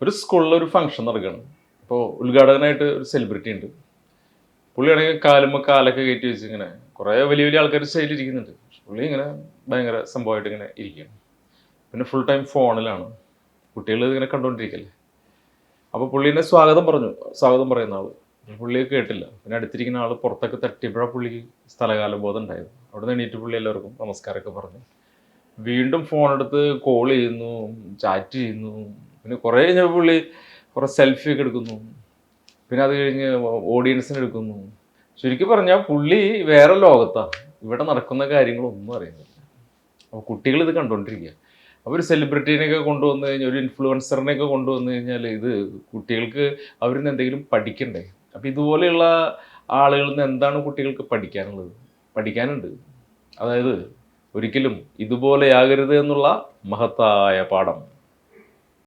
ഒരു സ്കൂളിലൊരു ഫംഗ്ഷൻ നടക്കുകയാണ്. അപ്പോൾ ഉദ്ഘാടകനായിട്ട് ഒരു സെലിബ്രിറ്റി ഉണ്ട്. പുള്ളിയാണെങ്കിൽ കാലുമ്പോൾ കാലൊക്കെ കയറ്റി വെച്ച് ഇങ്ങനെ കുറേ വലിയ വലിയ ആൾക്കാർ സ്റ്റൈലിൽ ഇരിക്കുന്നുണ്ട്. പുള്ളി ഇങ്ങനെ ഭയങ്കര സംഭവമായിട്ട് ഇങ്ങനെ ഇരിക്കുകയാണ്. പിന്നെ ഫുൾ ടൈം ഫോണിലാണ്. കുട്ടികൾ ഇങ്ങനെ കണ്ടുകൊണ്ടിരിക്കല്ലേ. അപ്പോൾ പുള്ളീനെ സ്വാഗതം പറയുന്ന ആൾ പുള്ളിയെ കേട്ടില്ല. പിന്നെ അടുത്തിരിക്കുന്ന ആൾ പുറത്തൊക്കെ തട്ടിയപ്പോഴാണ് പുള്ളിക്ക് സ്ഥലകാല ബോധം ഉണ്ടായത്. അവിടെ നിന്ന് എണീറ്റ് പുള്ളി എല്ലാവർക്കും നമസ്കാരമൊക്കെ പറഞ്ഞു. വീണ്ടും ഫോണെടുത്ത് കോൾ ചെയ്യുന്നു, ചാറ്റ് ചെയ്യുന്നു. പിന്നെ കുറേ കഴിഞ്ഞപ്പോൾ പുള്ളി കുറേ സെൽഫിയൊക്കെ എടുക്കുന്നു. പിന്നെ അത് കഴിഞ്ഞ് ഓഡിയൻസിന് എടുക്കുന്നു. ചുരുക്കി പറഞ്ഞാൽ പുള്ളി വേറെ ലോകത്താണ്. ഇവിടെ നടക്കുന്ന കാര്യങ്ങളൊന്നും അറിയുന്നില്ല. അപ്പോൾ കുട്ടികൾ ഇത് കണ്ടുകൊണ്ടിരിക്കുക. അപ്പോൾ ഒരു സെലിബ്രിറ്റീനെയൊക്കെ കൊണ്ടുവന്നു കഴിഞ്ഞാൽ, ഒരു ഇൻഫ്ലുവൻസറിനെയൊക്കെ കൊണ്ടുവന്നു കഴിഞ്ഞാൽ ഇത് കുട്ടികൾക്ക് അവരിൽ നിന്ന് എന്തെങ്കിലും പഠിക്കണ്ടേ? അപ്പോൾ ഇതുപോലെയുള്ള ആളുകളിൽ നിന്ന് എന്താണ് കുട്ടികൾക്ക് പഠിക്കാനുണ്ട്. അതായത് ഒരിക്കലും ഇതുപോലെയാകരുത് എന്നുള്ള മഹത്തായ പാഠം.